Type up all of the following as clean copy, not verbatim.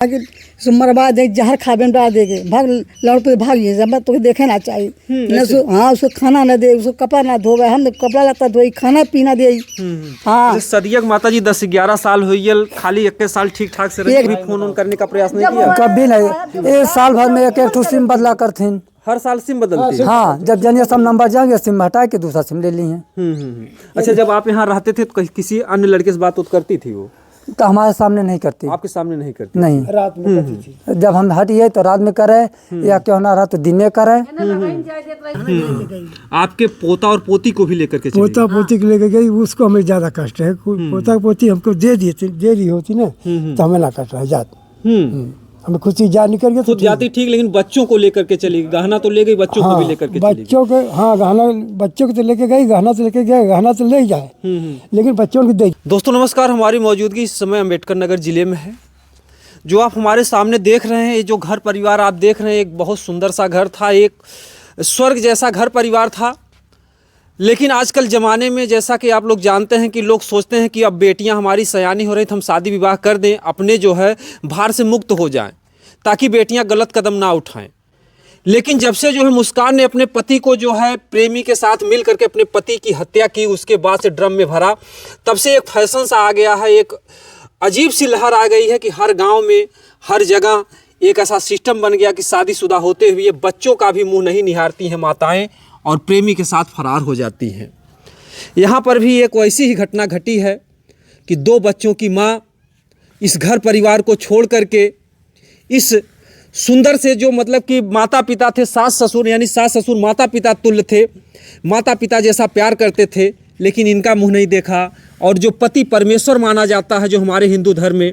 आगे मरवा दे, जहर खावे में डाल देंगे, भाग लड़ पे भागिए, जब तो देखे ना चाहिए न हाँ, उसको खाना ना दे, उसको कपड़ा ना धोवे, हम कपड़ा लगता धोई, खाना पीना दे। हाँ सदियक माता जी 10-11 साल हुई, खाली 1 साल ठीक ठाक से रही, फोन ऑन करने का प्रयास नहीं किया कभी नहीं। एक साल भर में एक सिम बदला करते। हर साल सिम बदलती है। हाँ, जब जनिया सब नंबर जाएंगे सिम हटा के दूसरा सिम ले ली है। अच्छा, जब आप यहाँ रहते थे तो किसी अन्य लड़के से बात करती थी वो? तो हमारे सामने नहीं करती। आपके सामने नहीं करती? नहीं, रात में करती थी। जब हम हटिए तो रात में करे, या क्यों ना रहा तो दिन में करे। आपके पोता और पोती को भी लेकर के चली? पोता पोती को लेकर गई, उसको हमें ज्यादा कष्ट है। पोता पोती हमको दे रही होती ना तो हमें ना कष्ट है जात। हमें खुशी जा निकल गया, खुद जाती ठीक, लेकिन बच्चों को लेकर के चली, गहना तो ले गई, बच्चों को भी लेकर के चली? बच्चों को हाँ, गहना बच्चों को तो लेके गई, गहना तो लेके गए, गहना तो ले जाए लेकिन बच्चों को दे। दोस्तों नमस्कार, हमारी मौजूदगी इस समय अम्बेडकर नगर जिले में है। जो आप हमारे सामने देख रहे हैं, ये जो घर परिवार आप देख रहे हैं, एक बहुत सुंदर सा घर था, एक स्वर्ग जैसा घर परिवार था। लेकिन आजकल ज़माने में जैसा कि आप लोग जानते हैं कि लोग सोचते हैं कि अब बेटियां हमारी सयानी हो रही तो हम शादी विवाह कर दें, अपने जो है भार से मुक्त हो जाएं, ताकि बेटियां गलत कदम ना उठाएं। लेकिन जब से जो है मुस्कान ने अपने पति को जो है प्रेमी के साथ मिल करके अपने पति की हत्या की, उसके बाद से ड्रम में भरा, तब से एक फैशन सा आ गया है, एक अजीब सी लहर आ गई है कि हर गाँव में हर जगह एक ऐसा सिस्टम बन गया कि शादीशुदा होते हुए बच्चों का भी मुँह नहीं निहारती हैं माताएँ और प्रेमी के साथ फरार हो जाती हैं। यहाँ पर भी एक वैसी ही घटना घटी है कि 2 बच्चों की माँ इस घर परिवार को छोड़ करके इस सुंदर से, जो मतलब कि माता पिता थे, सास ससुर, यानी सास ससुर माता पिता तुल्य थे, माता पिता जैसा प्यार करते थे, लेकिन इनका मुँह नहीं देखा। और जो पति परमेश्वर माना जाता है, जो हमारे हिंदू धर्म में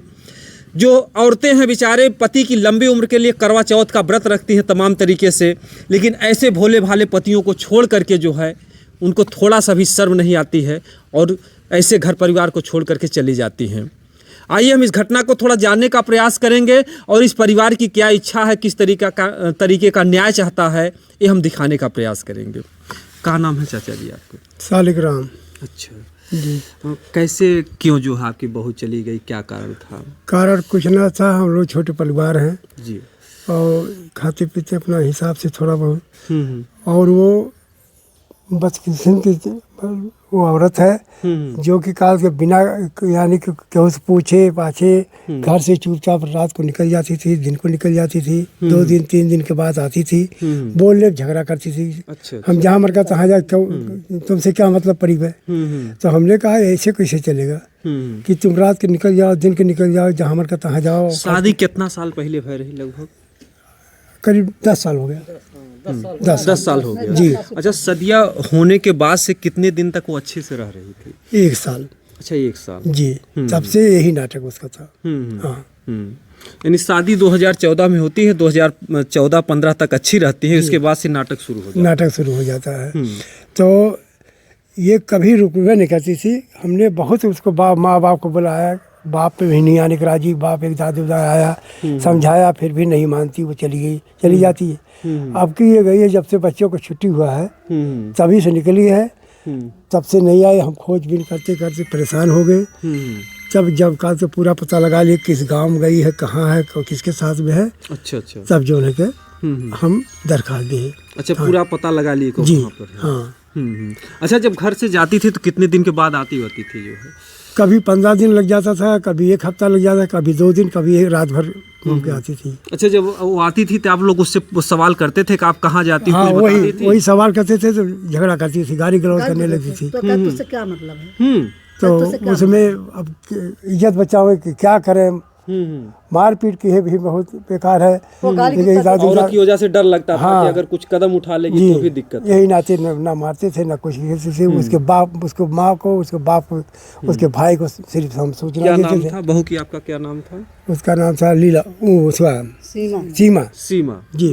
जो औरतें हैं बेचारे पति की लंबी उम्र के लिए करवा चौथ का व्रत रखती हैं तमाम तरीके से, लेकिन ऐसे भोले भाले पतियों को छोड़ करके जो है उनको थोड़ा सा भी शर्म नहीं आती है और ऐसे घर परिवार को छोड़ करके चली जाती हैं। आइए हम इस घटना को थोड़ा जानने का प्रयास करेंगे और इस परिवार की क्या इच्छा है, किस तरीके का न्याय चाहता है, ये हम दिखाने का प्रयास करेंगे। क्या नाम है चाचा जी आपको? सालिग्राम। अच्छा जी। कैसे क्यों जो है आपकी बहू चली गई, क्या कारण था? कारण कुछ ना था, हम लोग छोटे परिवार हैं जी, और खाते पीते अपना हिसाब से थोड़ा बहुत। और वो बदकिस्मत वो औरत है जो कि काल के बिना यानी कि केहू से पूछे पाछे घर से चुपचाप रात को निकल जाती थी, दिन को निकल जाती थी, 2 दिन 3 दिन के बाद आती थी, बोलने झगड़ा करती थी। अच्छा, हम जहाँ मर का तहाँ जा, तुमसे क्या मतलब पड़ी है? तो हमने कहा ऐसे कैसे चलेगा कि तुम रात के निकल जाओ, दिन के निकल जाओ, जहाँ मर का तहाँ जाओ। शादी कितना साल पहले भय रही? लगभग करीब 10 साल हो गया। 10 साल हो गया जी। अच्छा, सदिया होने के बाद से कितने दिन तक वो अच्छे से रह रही थी? 1 साल। अच्छा, 1 साल जी, तब से यही नाटक उसका था। हाँ। यानी शादी 2014 में होती है, 2014-15 तक अच्छी रहती है, उसके बाद से नाटक शुरू हो जाता है। तो ये कभी रुकवे नहीं करती थी। हमने बहुत उसको माँ बाप को बुलाया, बाप पे भी नहीं आने के राजी, बाप एक दादी आया, समझाया, फिर भी नहीं मानती, वो चली जाती है। अब की ये गई है, जब से बच्चों को छुट्टी हुआ है तभी से निकली है, तब से नहीं आई। हम खोजबीन करते करते परेशान हो गए। जब कल तो पूरा पता लगा लिए किस गांव में गई है, कहाँ है, किसके साथ में है। अच्छा, तब जो है कि हम दरखास्त दिए। अच्छा, पूरा पता लगा लिए जी, पर है। हाँ। अच्छा, जब घर से जाती थी तो कितने दिन के बाद आती होती थी जो है? कभी 15 दिन लग जाता था, कभी 1 हफ्ता लग जाता, कभी 2 दिन, कभी रात भर घूम के आती थी। अच्छा, जब वो आती थी तो आप लोग उससे सवाल करते थे कि आप कहाँ जाती? हाँ, वही सवाल करते थे तो झगड़ा करती थी, गाली गलौज करने लगती थी। तो तुझसे क्या मतलब है? तो उसमें अब इज्जत बचाओ कि क्या करें, मारपीट की है भी बहुत बेकार है। औरत की वजह से डर लगता था कि अगर कुछ कदम उठा लेगी तो भी दिक्कत। यही नाते ना मारते थे ना कुछ से। उसके बाप, उसको माँ को, उसके बाप को, उसके भाई को सिर्फ हम सूचना देते थे। क्या नाम था बहू की? आपका क्या नाम था? उसका नाम था लीला, उसका सीमा जी।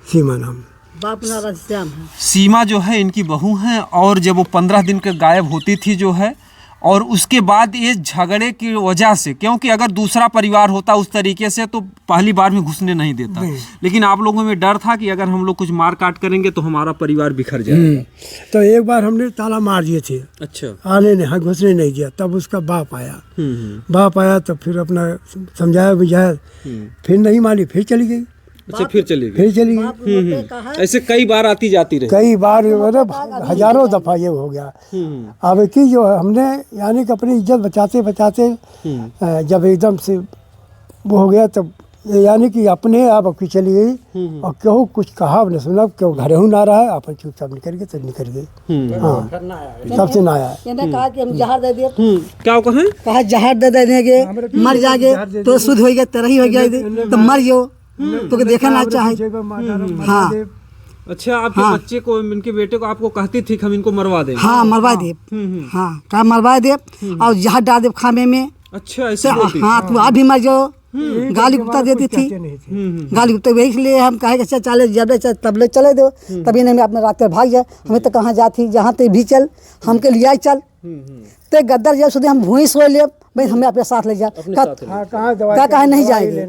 सीमा नाम। बाप नाम श्याम है। सीमा जो है इनकी बहू है, और जब वो 15 दिन के गायब होती थी जो है, और उसके बाद ये झगड़े की वजह से, क्योंकि अगर दूसरा परिवार होता उस तरीके से तो पहली बार में घुसने नहीं देता, लेकिन आप लोगों में डर था कि अगर हम लोग कुछ मार काट करेंगे तो हमारा परिवार बिखर जाएगा। तो एक बार हमने ताला मार दिए थे, अच्छा। आने नहीं, घुसने नहीं दिया। तब उसका बाप आया, बाप आया तो फिर अपना समझाया बुझाया, फिर नहीं मानी, फिर चली गई। अच्छा, फिर चली गई। फिर चली गई। ऐसे कई बार आती जाती रही। कई बार, मतलब हजारों दफा ये हो गया। अब की जो है हमने यानी कि अपनी इज्जत बचाते बचाते जब एकदम से वो हो गया, तब यानी कि अपने आप की चली गई और क्यों कुछ कहा नहीं सुना, क्यों घर हूँ ना रहा, अपन चुपचाप निकल गए, तब निकल गए। हाँ, तब से ना आया। कहा कि हम जहर दे दिए, क्या कहा जहर दे देंगे, मर जाएंगे तो शुद्ध हो गया, तरह ही हो गया, तो मर जाओ, तो देखा ना चाहे। हाँ, अच्छा, आपके बच्चे को, इनके बेटे को आपको कहती थी कि हम इनको मरवा दें? हाँ, मरवा दे। हाँ, कहा मरवा दे और जहर डाल दे खाने में। अच्छा, ऐसे बोलती? हाँ, तू आप भी मर जाओ। गाली गुप्ता देती थी, गाली गुप्ता। इसलिए हम कहे अच्छा चले, जब तब ले चले दो, तभी नहीं अपने रात में भाग जाए। हमें तो कहाँ जाती, जहाँ ते भी चल, हमके लिया चल। ते गद्दर जब सुधे हम भूई सो ले, भाई हमें अपने साथ ले जा। कहा नहीं जाएंगे,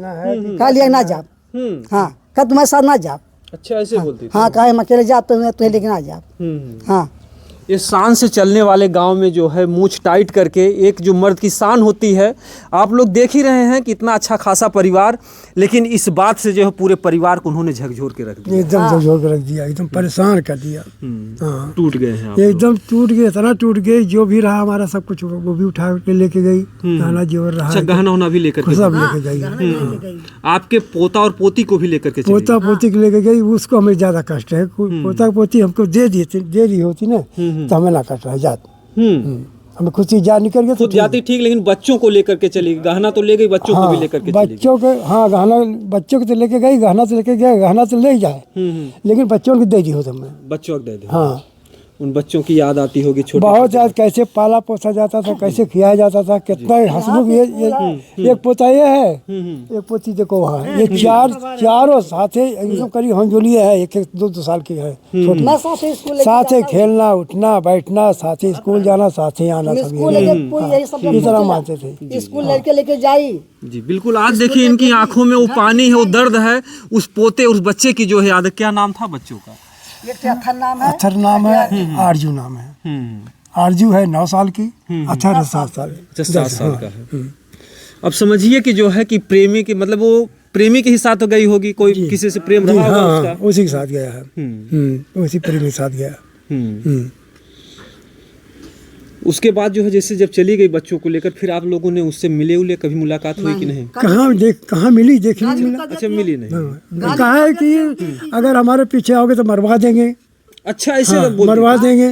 कहा लिया ना जा। हाँ, कहा तुम्हारे साथ ना जा। अच्छा, ऐसे बोलती? हाँ, कहा हम अकेले जा, तुम्हें लेके ना जा। हाँ, ये शान से चलने वाले गांव में जो है मूंछ टाइट करके एक जो मर्द की शान होती है, आप लोग देख ही रहे हैं कि इतना अच्छा खासा परिवार, लेकिन इस बात से जो है पूरे परिवार को उन्होंने झकझोर के रख दिया, एकदम झकझोर के रख दिया, एकदम परेशान कर दिया। हाँ, टूट गए हैं आप एकदम टूट गए, इतना टूट गए। जो भी रहा हमारा सब कुछ वो भी उठा के लेके गई, गहना जेवर रहा। अच्छा, गहना होना भी लेकर सब लेके गई। आपके पोता और पोती को भी लेकर के चली पोता पोती को लेके गई, उसको हमें ज्यादा कष्ट है। पोता पोती हमको दे दी होती ना, तो हमें ना कट रहा है जात। हमें खुशी जा निकल गया, खुद जाती ठीक, लेकिन बच्चों को लेकर के चली गई। गहना तो ले गई, बच्चों को भी लेकर के चली गई। बच्चों के, हाँ, गहना बच्चों को तो लेके गई, गहना तो लेके गए, गहना तो ले जाए, लेकिन बच्चों को दे दी हो तुमने। बच्चों को दे दी। हाँ, उन बच्चों की याद आती होगी छोटे? बहुत याद, कैसे पाला पोसा जाता था, कैसे खिलाया जाता था, कितना हंसमुख। ये एक पोता ये है, एक पोती देखो वहाँ, ये चारों साथे एकदम करीब हम जोलिए है, एक दो साल की है, साथे खेलना, उठना, बैठना, साथे स्कूल जाना, साथे आना, सब इस तरह मानते थे। स्कूल लड़के लेके जाई। जी बिल्कुल। आज देखिए इनकी आंखों में वो पानी है, वो दर्द है, उस पोते, उस बच्चे की जो है याद है। क्या नाम था बच्चों का? अथर नाम है, आरजू नाम है। आरजू है 9 साल की, अथर 7 साल। 7 साल का है। अब समझिए कि जो है कि प्रेमी की, मतलब वो प्रेमी के ही साथ गई होगी, कोई किसी से प्रेम रहा होगा उसका, उसी के साथ गया है। उसी प्रेमी के साथ गया। उसके बाद जो है जैसे जब चली गई बच्चों को लेकर, फिर आप लोगों ने उससे मिले कभी मुलाकात हुई कि नहीं? कहाँ मिली, देखने मिला। अच्छा, मिली नहीं। कहा है कि अगर हमारे पीछे आओगे तो मरवा देंगे। अच्छा, ऐसे मरवा देंगे।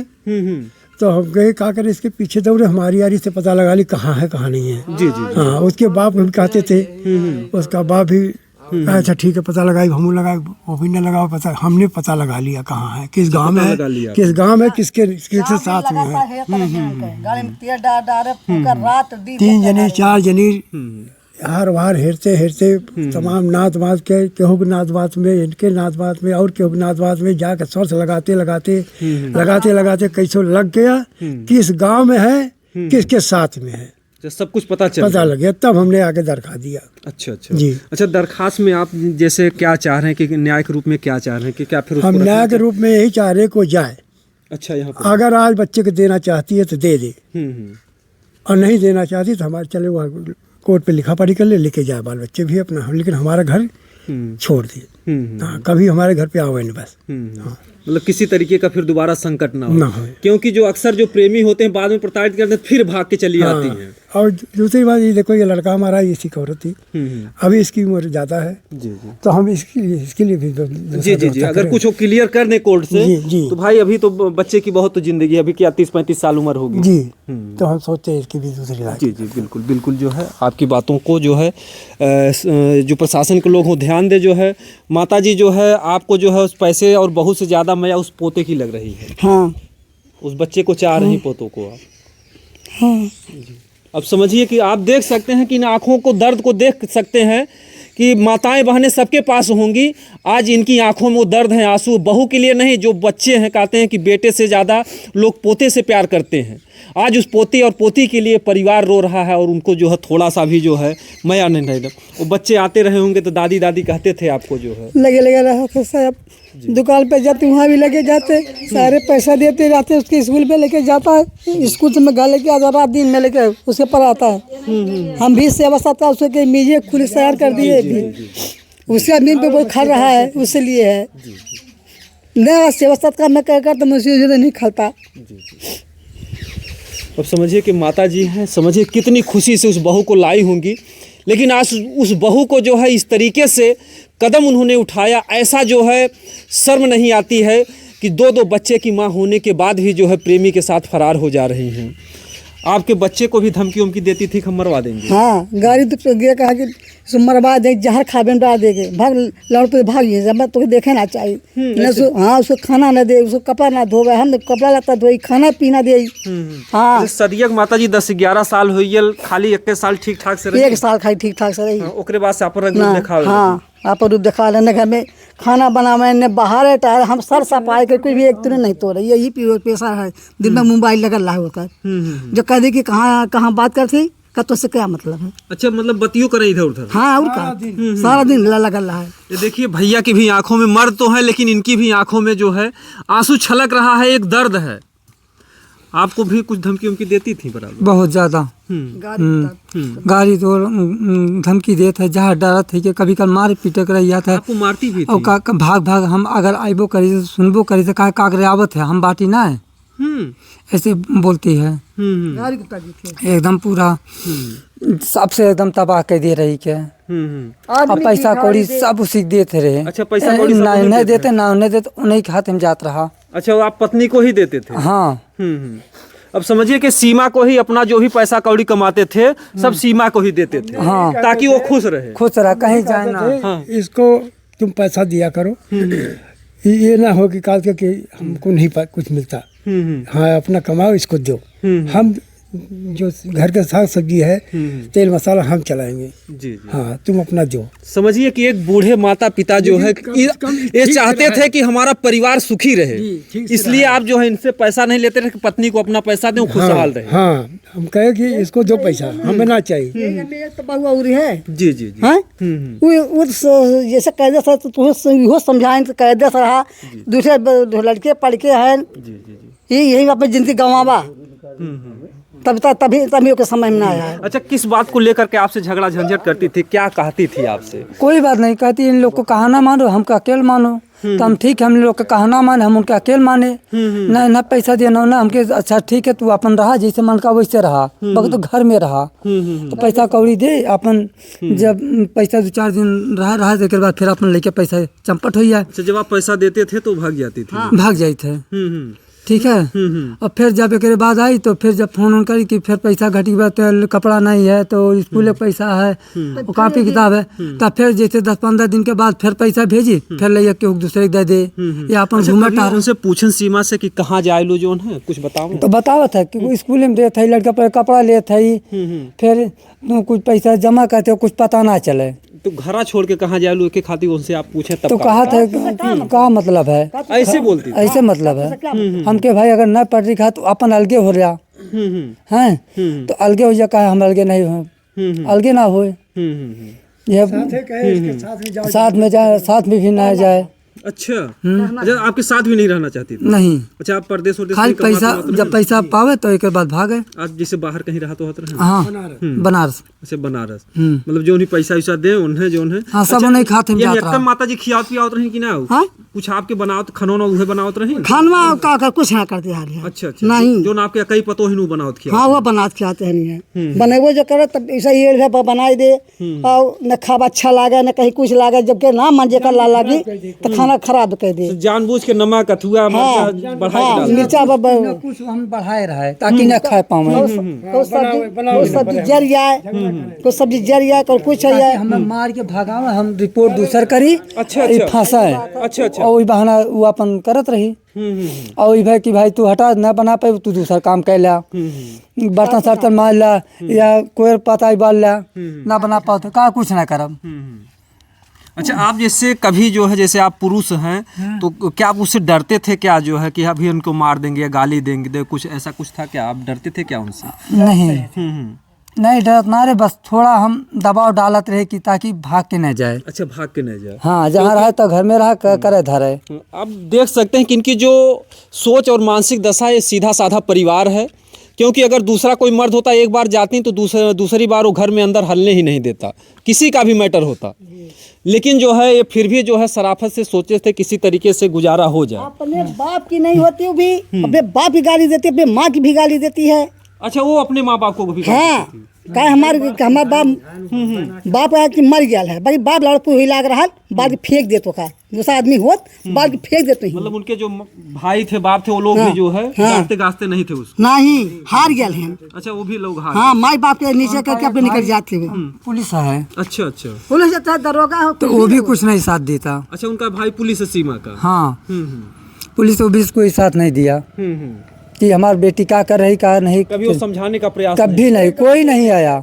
तो हम गए, क्या करें, इसके पीछे दौड़े, हमारी यारी से पता लगा ली कहाँ है कहाँ नहीं है। जी जी। हाँ, उसके बाप भी कहते थे, उसका बाप भी अच्छा ठीक है, पता लगाई, हम लगाए, वो भी न लगाओ पता, हमने पता लगा लिया कहाँ है, किस गांव में है, किस गांव में, किसके साथ में है। 3 जने 4 जने हार वार हेरते हेरते तमाम नात बात के, केहू के नात बात में, इनके नात बात में और केहू के नात बात में जाकर सोर्स लगाते लगाते कैसो लग गया किस गांव में है, किसके साथ में है, सब कुछ पता लग गया। तब हमने आगे दरखास्त दिया। अच्छा जी। अच्छा, दरखास्त में आप जैसे क्या चाह रहे हैं कि न्याय के रूप में क्या चाह रहे हैं कि क्या फिर हम न्याय के रूप में यही चाह रहे को जाए। अच्छा, यहाँ अगर आज बच्चे को देना चाहती है तो दे दे, और नहीं देना चाहती तो हमारे चले वहाँ कोर्ट पे लिखा पढ़ी कर लेके जाए बाल बच्चे भी अपना, लेकिन हमारा घर छोड़ दिए। कभी हमारे घर पे आओ नहीं बस। मतलब किसी तरीके का फिर दोबारा संकट ना हो, क्योंकि जो अक्सर जो प्रेमी होते हैं बाद में प्रताड़ित करते हैं, फिर भाग के चली आती हैं। और दूसरी बात ये देखो, ये लड़का हमारा इसी की औरत थी, अभी इसकी उम्र ज्यादा है। जी जी। तो हम इसके लिए भी जी अगर कुछ क्लियर कर दे कोर्ट से तो भाई, अभी तो बच्चे की बहुत तो जिंदगी, अभी क्या 30-35 साल उम्र होगी जी, तो हम सोचते हैं इसकी भी दूसरी राय। जी जी बिल्कुल बिल्कुल। जो है आपकी बातों को जो है जो प्रशासन के लोग हो ध्यान दे। जो है माता जी जो है आपको जो है उस पैसे और बहुत से ज्यादा मया उस पोते की लग रही है। हाँ, उस बच्चे को चाह रही पोतों को आप। हाँ। अब समझिए कि आप देख सकते हैं कि इन आँखों को, दर्द को देख सकते हैं कि माताएं बहनें सबके पास होंगी, आज इनकी आंखों में वो दर्द है, आंसू। बहू के लिए नहीं, जो बच्चे हैं कहते हैं कि बेटे से ज़्यादा लोग पोते से प्यार करते हैं। आज उस पोते और पोती के लिए परिवार रो रहा है और उनको जो है थोड़ा सा भी जो है माया नहीं रहा। वो बच्चे आते रहे होंगे तो दादी दादी कहते थे आपको जो है लगे रहा था साहब, दुकान पे जाते वहाँ भी लेके जाते, सारे पैसा देते जाते, उसके स्कूल पे लेके जाता है, स्कूल से मैं घर लेके आता, रात दिन में लेके उसके पर आता है। हम भी सेवा साता उसके मीजे खुली तैयार कर दिए भी, उसके आदमी पे कोई खा रहा है उससे लिए है नया सेवा सात का मैं कर तो मुझे नहीं खाता। अब समझिए कि माता जी हैं, समझिए कितनी खुशी से उस बहू को लाई होंगी, लेकिन आज उस बहू को जो है इस तरीके से कदम उन्होंने उठाया, ऐसा जो है शर्म नहीं आती है कि दो दो बच्चे की माँ होने के बाद भी जो है प्रेमी के साथ फरार हो जा रही हैं। आपके बच्चे को भी धमकी उमकी देती थी कि हम मरवा देंगे? हाँ, गाड़ी तो गया कहा कि मरवा दे, जहर खाबे में डाल देंगे, भाग लौट तो भाग ये जब तो देखे ना चाहिए न। हाँ, उसको खाना न दे, उसको कपड़ा ना धोवे, हम कपड़ा लता धोई, खाना पीना दे। हाँ, सदियक माता जी 10-11 साल हुई, खाली 1 साल ठीक ठाक से रही, 1 साल खाली ठीक ठाक से रही। ओकरे बाद से अपन रंग रूप दिखावे। हाँ, आप रूप दिखा लेने घर में खाना बनावे ने बाहर है टायर, हम सर सफाई के कोई भी एक तरह नहीं तो रही, यही पेशा है। दिन में मोबाइल लगा रहा होता है, जो कह दे कि कहाँ कहाँ बात करती का तो से क्या मतलब है। अच्छा, मतलब बतियों करे इधर उधर। हाँ, और का सारा दिन लगा रहा है। ये देखिए भैया की भी आंखों में मर्द तो है, लेकिन इनकी भी आंखों में जो है आंसू छलक रहा है, एक दर्द है। आपको भी कुछ धमकी उमकी देती थी बराबर? बहुत ज़्यादा। गाड़ी तो धमकी देते है, जहाँ डरत है कि कभी कल मारे पीटे कर था। आपको मारती भी थी? और भाग भाग हम अगर आइबो करी तो सुनबो करी तो कहा काकरे आवत है, हम बाटी ना है, ऐसे बोलती है। एकदम पूरा सबसे एकदम तबाह कर दे रही के। अब पैसा कौड़ी सब उसी देते रहे। अच्छा, पैसा कौड़ी नहीं देते ना उन्हें देते, उन्हीं के हाथ में जात रहा। अच्छा, वो आप पत्नी को ही देते थे? हाँ। अब समझिए कि सीमा को ही अपना जो भी पैसा कौड़ी कमाते थे सब सीमा को ही देते थे। हाँ, ताकि वो खुश रहे। खुश रहा, कहीं जाए ना। हाँ। इसको तुम पैसा दिया करो, ये ना हो कि काल के कि हमको नहीं कुछ मिलता। हाँ, अपना कमाओ, इसको दो। हम जो घर के साग सब्जी है, तेल मसाला हम चलाएंगे। जी। हाँ, तुम अपना दो। समझिए कि एक बूढ़े माता पिता जो है ये चाहते थे कि हमारा परिवार सुखी रहे, इसलिए आप जो है इनसे पैसा नहीं लेते थे कि पत्नी को अपना पैसा दें, खुशहाल रहे। हाँ, हम कहे कि इसको दो पैसा, हमें ना चाहिए। तो बहुआ उरी है। जी जी जी। हाँ, वो जैसे कैदे से तो समझाएं तो कैदे से रहा, दूसरे लड़के पढ़ के हैं, यही अपनी जिंदगी गंवावा, तभी के समय में ना आया है। अच्छा, किस बात को लेकर के आपसे झगड़ा झंझट करती थी, क्या कहती थी आपसे? कोई बात नहीं कहती, इन लोग को कहना मानो, हमको अकेले मानो, तो हम ठीक है, हम लोग का कहना माने, हम उनके अकेले माने। ना पैसा देना ना हमके, अच्छा ठीक है तू अपन रहा जैसे मन का वैसे रहा, बग तो घर में रहा, तो पैसा कौड़ी दे अपन, जब पैसा 2-4 दिन रहा एक बाद फिर अपन लेके पैसा चंपट हो जाए। अच्छा, जब आप पैसा देते थे तो भाग जाती थी? भाग जाए थे, ठीक है। और फिर जब एक बाद आई तो फिर जब फोन करी कि फिर पैसा घटी बात, तो कपड़ा नहीं है, तो स्कूल पैसा है, वो कॉपी किताब है, तब फिर जैसे 10-15 दिन के बाद फिर पैसा भेजी, फिर ले के दूसरे दे दे, या अपन घूमर टार। उनसे पूछन सीमा से कि कहाँ जाए लो जो है कुछ बताओ। तो बतावत है कि स्कूल में देते है, लड़का पर कपड़ा लेते है, फिर कुछ पैसा जमा करते हो, कुछ पता ना चले। तो घरा छोड़ के कहाँ जाए लो के खातिर उनसे आप पूछे तब तो कहा था क्या मतलब है, ऐसे बोलती थी? ऐसे मतलब है हमके भाई अगर न पढ़ रही तो अपन अलगे हो रहा है, तो अलगे हो जा, कहा हम अलगे नहीं हो, अलगे ना हो, ये साथ में जाए, साथ में भी ना जाए। अच्छा, अच्छा, आपके साथ भी नहीं रहना चाहती थी? नहीं। अच्छा, आप परदेश खाली पैसा जब पैसा पावे तो एक बाद भागे। आप जैसे बाहर कहीं रहा तो रहे? हाँ, बनारस। अच्छा, बनारस, मतलब जो उन्हें पैसा वैसा दे उन्हें जो है। हाँ, सब उन्हें खाते में जाता रहा। माता जी खियावत पियावत रही कि ना? हाँ? कुछ आपके बनावत खनौना उहे बनावत रही? खानवा का कर कुछ ना करते यार। अच्छा अच्छा, नहीं, जो ना आपके कई पतो ही बनावत खिया। हाँ, वो बनात खिलाते नहीं है, बनेबो जो करे तब ऐसा ये बनाई दे, और न खाब अच्छा लागे न कहीं कुछ लागे, जबकि ना मन जेकर ला लागी तो खाना खराब कर दे। जानबूझ के नमक अथुआ मिर्चा कुछ हम बढ़ाए रहा है ताकि न खा पावे, सब्जी जर जाए, तो सब्जी जर जाए, और कुछ है हमें मार के भागावे, हम रिपोर्ट दूसर करी। अच्छा, फंसा है। अच्छा अच्छा, और वही बहाना वो अपन करत रही, और वही भाई कि भाई तू हटा ना बना पाए, तू दूसरा काम कर ला, बर्तन सर्तन मार ला, या कोई पता ही बाल ला, ना बना पाओ तो कहा कुछ ना करब। अच्छा, आप जैसे कभी जो है, जैसे आप पुरुष हैं तो क्या आप उससे डरते थे क्या, जो है कि अभी उनको मार देंगे या गाली देंगे, कुछ ऐसा कुछ था क्या? आप डरते थे क्या उनसे? नहीं हम्म। नहीं डरत ना रे, बस थोड़ा हम दबाव डालत रहे कि ताकि भाग के न जाए। अच्छा, भाग के नहीं जाए। हाँ, जहाँ रहे तो घर में रहा करे धरे। आप देख सकते हैं कि इनकी जो सोच और मानसिक दशा, ये सीधा साधा परिवार है। क्योंकि अगर दूसरा कोई मर्द होता, एक बार जाती तो दूसरी बार वो घर में अंदर हलने ही नहीं देता, किसी का भी मैटर होता। लेकिन जो है ये फिर भी जो है शराफत से सोचे थे किसी तरीके से गुजारा हो जाए। अपने बाप की नहीं होती भी, अपने बाप की गाली देती है, अपने माँ की भी गाली देती है। अच्छा, वो अपने माँ बाप को भी हाँ, का हमारे बाप है कि मर गया है, बाकी बाप लड़पू ही लाग रहा, बाल के फेंक देतो का, दूसरा आदमी होत बाल के फेंक देते ही। मतलब उनके जो भाई थे, बाप थे, वो लोग भी जो है गाते गाते नहीं थे उसको। नहीं, हार गया है। अच्छा, वो भी लोग हार। हाँ, माई बाप के नीचे करके अपने निकल जाते हुए। पुलिस है। अच्छा अच्छा। पुलिस चाहे दरोगा हो तो वो भी कुछ नहीं साथ देता। अच्छा, उनका भाई पुलिस है सीमा का। हाँ, हम्म। पुलिस वो भी कोई साथ नहीं दिया कि हमारी बेटी क्या कर रही क्या नहीं। कभी वो समझाने का प्रयास कभी नहीं, कोई नहीं आया।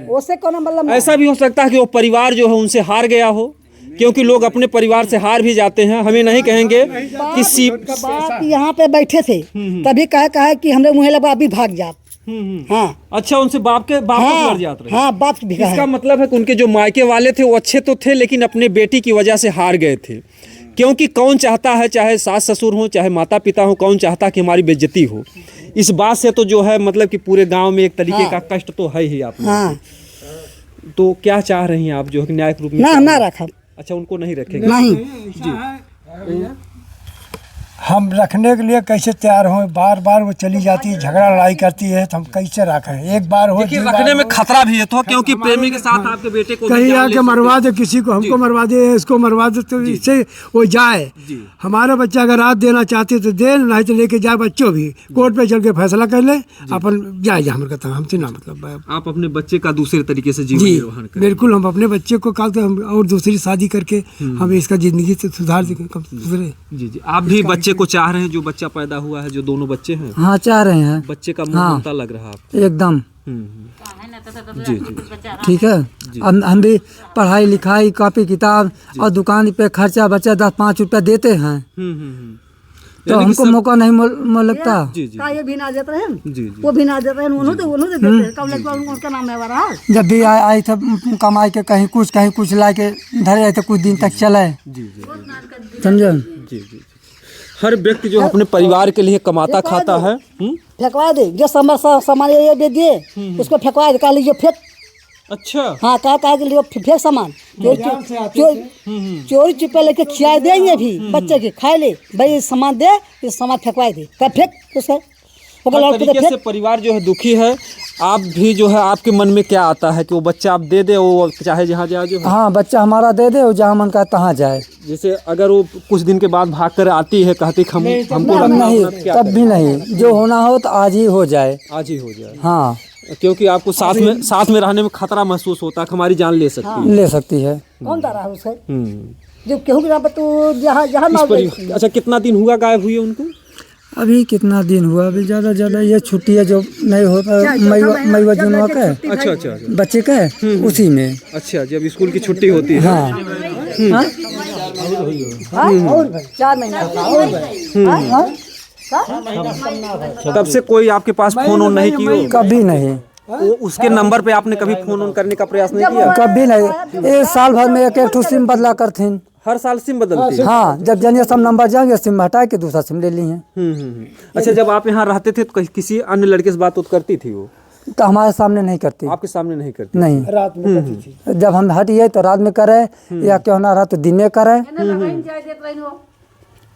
उससे कौन मतलब ऐसा भी हो सकता है कि वो परिवार जो है उनसे हार गया हो, क्योंकि लोग अपने परिवार से हार भी जाते हैं। हमें नहीं कहेंगे कि बाप यहाँ पे बैठे थे तभी कहा कि हमरे मुँह लगा अभी भाग जा। हाँ। अच्छा, उनसे बाप के मर जाते रहे। हाँ, बाप भी कहा इसका मतलब है कि उनके जो मायके वाले थे वो अच्छे तो थे, लेकिन अपने बेटी की वजह से हार गए थे। क्योंकि कौन चाहता है, चाहे सास ससुर हो, चाहे माता पिता हो, कौन चाहता कि हमारी बेइज्जती हो। इस बात से तो जो है मतलब कि पूरे गांव में एक तरीके का कष्ट तो है ही आप लोगों को। हाँ। तो क्या चाह रही हैं आप, जो है न्यायिक रूप में? ना रखा। अच्छा, उनको नहीं रखेंगे? नहीं जी। हम रखने के लिए कैसे तैयार हों? बार बार वो चली जाती है, झगड़ा लड़ाई करती है, तो हम कैसे रखें? एक बार हो, देखिए, रखने में खतरा भी है तो, क्योंकि प्रेमी के साथ आपके बेटे को कहीं आके मरवा दे, किसी को हमको मरवा दे, इसको मरवा दे, तो इससे वो जाए। हमारा बच्चा अगर रात देना चाहते तो दे, नहीं तो लेके जाए। बच्चों भी कोर्ट पे चल के फैसला कर ले, अपन जाए जा। हमारे कहता हमसे ना मतलब आप अपने बच्चे का दूसरे तरीके से जीवन निर्वाह करें। बिल्कुल, हम अपने बच्चे को कल तो हम और दूसरी शादी करके हम इसका जिंदगी से सुधार सुधरे। जी जी। आप भी बच्चे को चाह रहे हैं, जो बच्चा पैदा हुआ है, जो दोनों बच्चे हैं? हाँ, चाह रहे हैं। बच्चे का मुंह बनता लग रहा है आपको? एकदम। जी जी। ठीक है। हम भी पढ़ाई लिखाई, कॉपी किताब और दुकान पे खर्चा बच्चा 10-5 रुपया देते हैं। तो हमको मौका नहीं लगता। जी जी। ये भी ना देते हैं, जी जी। वो भी ना देते हैं, उन्होंने देते हैं। कब लगता है उनका नाम है रहा। जब भी आई थे कमाई के कहीं कुछ ला के धरे तो कुछ दिन तक चले। जी जी। समझो। जी जी। हर व्यक्ति जो अपने परिवार के लिए कमाता खाता है। फेंकवा दे, जो सामान ये दे दिए उसको फेंकवा दे, कहा लीजिए फेंक। अच्छा। हाँ, कहा के लिए फेंक सामान। चोरी चुपे लेके खिला देंगे भी बच्चे के, खाए ले भाई सामान दे, ये सामान फेंकवा दे, कब फेंक उसका। हर तरीके से परिवार जो है दुखी है। आप भी जो है, आपके मन में क्या आता है कि वो बच्चा आप दे दे, वो चाहे जहाँ जाए जो है? हाँ, बच्चा हमारा दे दे, वो जहाँ मन का तहाँ जाए। जैसे अगर वो कुछ दिन के बाद भाग कर आती है, कहती हमको नहीं, तब भी नहीं। जो होना हो तो आज ही हो जाए। आज ही हो जाए। हाँ, क्योंकि आपको साथ में रहने में खतरा महसूस होता है, हमारी जान ले सकती है। ले सकती है। कौन जा रहा है उसे? जो केहू के नाम तो जहाँ अच्छा, कितना दिन हुआ गायब हुए उनको? अभी कितना दिन हुआ? अभी ज्यादा ये छुट्टी है जो नहीं होता, मई जून का। अच्छा अच्छा। बच्चे का उसी में। अच्छा, जब स्कूल की छुट्टी होती है। हाँ। और 4 महीना तब से कोई आपके पास फोन ऑन नहीं किया? कभी नहीं। उसके नंबर पे आपने कभी फोन ऑन करने का प्रयास नहीं किया? कभी नहीं। ये साल भर में एक सिम बदला करथिन। हर साल सिम बदलती है? हाँ, जब जनिए सब नंबर जाएंगे सिम हटा के दूसरा सिम ले ली है। अच्छा, जब आप यहाँ रहते थे तो किसी अन्य लड़के से बात करती थी वो? तो हमारे सामने नहीं करती। आपके सामने नहीं करती? नहीं, रात में करती थी। जब हम हटिए तो रात में करे, या क्यों ना रहा तो दिन में करे।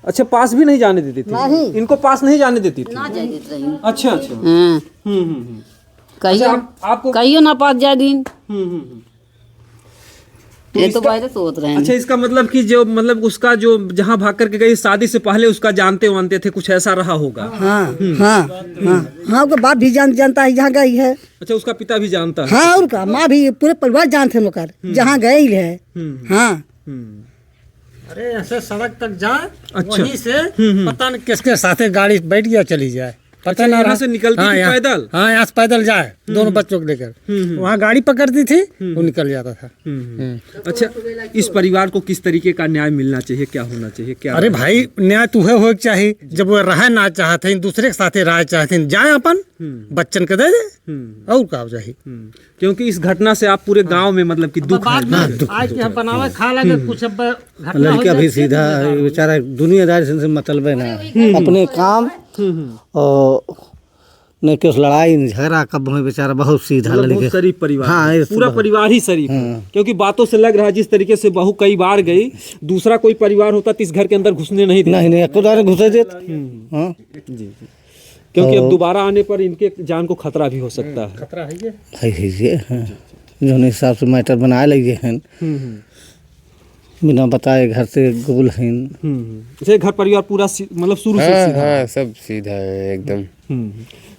अच्छा, पास भी नहीं जाने देती थी? इनको पास नहीं जाने देती थी? अच्छा अच्छा। कहियो ना पास जाए दिन। ये तो बाहर सोच रहे हैं। अच्छा, इसका मतलब कि जो मतलब उसका जो जहाँ भाग करके गई शादी से पहले उसका जानते वानते थे, कुछ ऐसा रहा होगा? हाँ हाँ हाँ हाँ, उसका बाप भी जानता है जहाँ गई है। अच्छा, उसका पिता भी जानता है? हाँ, उनका माँ भी, पूरे परिवार जानते हैं जहाँ गई है। हाँ। अरे ऐसे सड़क तक जाए, अच्छा। वहीं से पता नहीं किसके साथ गाड़ी बैठ गया चली जाए। पता ना यहाँ रहा। से निकलती हाँ, थी यहाँ- पैदल? हाँ, यहाँ से पैदल जाए दोनों बच्चों को लेकर, वहाँ गाड़ी पकड़ती थी, वो निकल जाता था। अच्छा, इस परिवार को किस तरीके का न्याय मिलना चाहिए, क्या होना चाहिए, क्या? अरे भाई, न्याय तुहे हो चाहिए, जब वो रहे ना चाहते दूसरे के साथे रह चाहते, जाए अपन बच्चन के दे दे और का चाहिए। क्योंकि इस घटना से आप पूरे गांव में मतलब कि दुख है। आज के हम बनावे खा लगे कुछ अब लड़का भी सीधा बेचारा दुनियादारी से मतलब है ना, अपने काम और न कि उस लड़ाई न झगड़ा कब में बेचारा बहुत सीधा मतलब लड़के। बहुत शरीफ परिवार हाँ, है। इस पूरा बहुत- परिवार ही शरीफ है। क्योंकि बातों से लग रहा है जिस तरीके से बहू कई बार गई, दूसरा कोई परिवार होता तो इस घर के अंदर घुसने नहीं देता। नहीं खुदा घुसे देते। हाँ जी, क्योंकि अब दोबारा आने पर इनके जान को खतरा भी हो सकता है। है हाँ। जो हिसाब से मैटर बना लगे हैं बिना बताए घर से गोल हैं। जैसे घर परिवार पूरा मतलब शुरू से सीधा है। हाँ, सब सीधा है एकदम।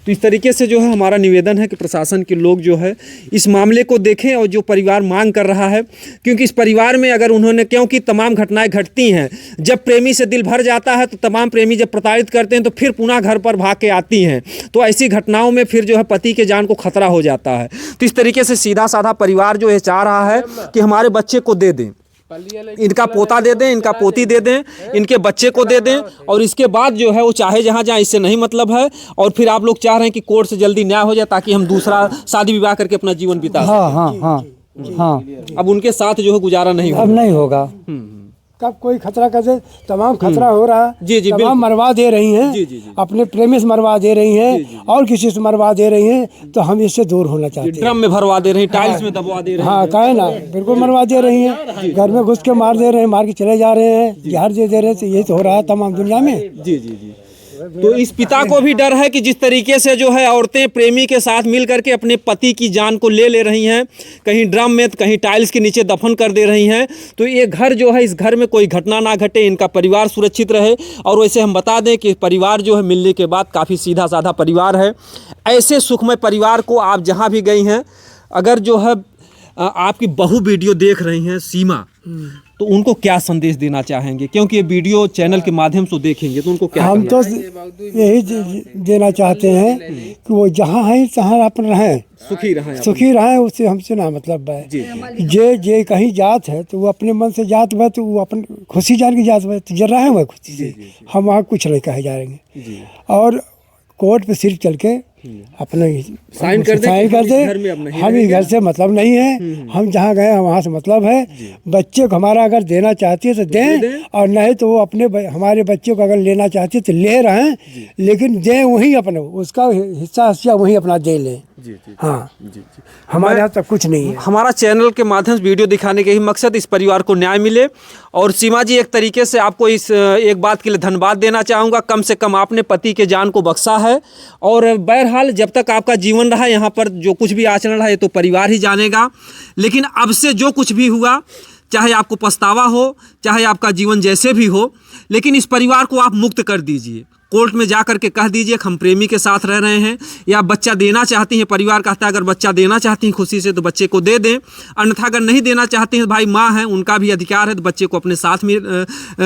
तो इस तरीके से जो है हमारा निवेदन है कि प्रशासन के लोग जो है इस मामले को देखें और जो परिवार मांग कर रहा है, क्योंकि इस परिवार में अगर उन्होंने, क्योंकि तमाम घटनाएं घटती हैं, जब प्रेमी से दिल भर जाता है तो तमाम प्रेमी जब प्रताड़ित करते हैं तो फिर पुनः घर पर भाग के आती हैं, तो ऐसी घटनाओं में फिर जो है पति के जान को खतरा हो जाता है। तो इस तरीके से सीधा साधा परिवार जो है चाह रहा है कि हमारे बच्चे को दे दें, इनका पोता दे दें, इनका पोती दे दें, इनके बच्चे को दे दें, और इसके बाद जो है वो चाहे जहाँ जाए, इससे नहीं मतलब है। और फिर आप लोग चाह रहे हैं कि कोर्ट से जल्दी न्याय हो जाए ताकि हम दूसरा शादी विवाह करके अपना जीवन बिता सकें। हाँ हाँ हाँ हाँ, अब उनके साथ जो है गुजारा नहीं अब होगा। नहीं होगा। कब कोई खतरा कर दे, तमाम खतरा हो रहा है। जी, जी, बिल्कुल। तमाम मरवा दे रही हैं, जी, जी, जी। अपने प्रेमी से मरवा दे रही हैं और किसी से मरवा दे रही हैं, तो हम इससे दूर होना चाहते हैं। ड्रम में भरवा दे रहे हैं, टाइल्स में दबवा दे रहे हैं। हाँ, कहे ना, बिल्कुल मरवा दे रही हैं, घर में घुस के मार दे रहे हैं, मार के चले जा रहे हैं, जहर दे रहे हैं। तो ये तो हो रहा है तमाम दुनिया में। जी जी जी। तो इस पिता को भी डर है कि जिस तरीके से जो है औरतें प्रेमी के साथ मिल करके अपने पति की जान को ले रही हैं, कहीं ड्रम में, कहीं टाइल्स के नीचे दफन कर दे रही हैं, तो ये घर जो है, इस घर में कोई घटना ना घटे, इनका परिवार सुरक्षित रहे। और वैसे हम बता दें कि परिवार जो है मिलने के बाद काफ़ी सीधा साधा परिवार है। ऐसे सुखमय परिवार को आप जहाँ भी गई हैं, अगर जो है आपकी बहू वीडियो देख रही हैं सीमा, तो उनको क्या संदेश देना चाहेंगे? क्योंकि ये वीडियो चैनल के माध्यम से देखेंगे तो उनको क्या हम करना तो यही देना चाहते हैं कि वो जहाँ हैं तहाँ अपन रहें, सुखी रहें, सुखी रहें, उससे हमसे ना मतलब है। जे कहीं जात है तो वो अपने मन से जात है, तो वो अपन खुशी जान की जात है, तो जर रहे हुए खुशी से। हम वहाँ कुछ नहीं कहे जाएंगे, और कोर्ट पे सिर्फ चल के अपने साइन कर साइन कर दे। घर में अब नहीं हम इस घर से मतलब नहीं है, हम जहाँ गए हैं वहाँ से मतलब है। बच्चे को हमारा अगर देना चाहती है तो दें, और नहीं तो वो अपने हमारे बच्चे को अगर लेना चाहती है तो ले रहे हैं, लेकिन दें वही अपने, उसका हिस्सा वही अपना दे लें। हाँ, हमारे यहाँ तक कुछ नहीं है। हमारा चैनल के माध्यम से वीडियो दिखाने के ही मकसद इस परिवार को न्याय मिले। और सीमा जी, एक तरीके से आपको इस एक बात के लिए धन्यवाद देना चाहूँगा, कम से कम आपने पति के जान को बख्शा है। और बहरहाल जब तक आपका जीवन रहा यहाँ पर जो कुछ भी आचरण रहा ये तो परिवार ही जानेगा, लेकिन अब से जो कुछ भी हुआ, चाहे आपको पछतावा हो, चाहे आपका जीवन जैसे भी हो, लेकिन इस परिवार को आप मुक्त कर दीजिए। कोर्ट में जा करके कह दीजिए कि हम प्रेमी के साथ रह रहे हैं, या बच्चा देना चाहती हैं, परिवार कहता है अगर बच्चा देना चाहती हैं खुशी से तो बच्चे को दे दें, अन्यथा अगर नहीं देना चाहते हैं, भाई माँ हैं, उनका भी अधिकार है, तो बच्चे को अपने साथ में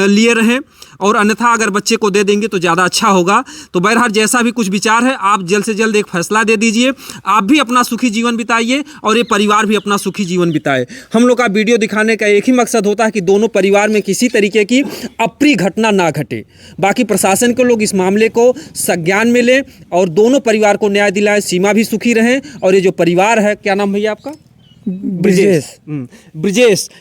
लिए रहें, और अन्यथा अगर बच्चे को दे देंगे तो ज़्यादा अच्छा होगा। तो बहरहाल जैसा भी कुछ विचार है, आप जल्द से जल्द एक फैसला दे दीजिए, आप भी अपना सुखी जीवन बिताइए और ये परिवार भी अपना सुखी जीवन बिताए। हम लोग का वीडियो दिखाने का एक ही मकसद होता है कि दोनों परिवार में किसी तरीके की अप्रिय घटना ना घटे। बाकी प्रशासन के लोग इस मामले को संज्ञान में लें और दोनों परिवार को न्याय दिलाएं, सीमा भी सुखी रहें, और ये जो परिवार है, क्या नाम भैया आपका? ब्रिजेश,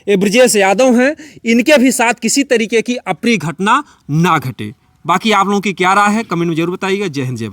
ये ब्रिजेश यादव हैं, इनके भी साथ किसी तरीके की अप्रिय घटना ना घटे। बाकी आप लोगों की क्या राय है कमेंट में जरूर बताइएगा। जय हिंद, जय भारत।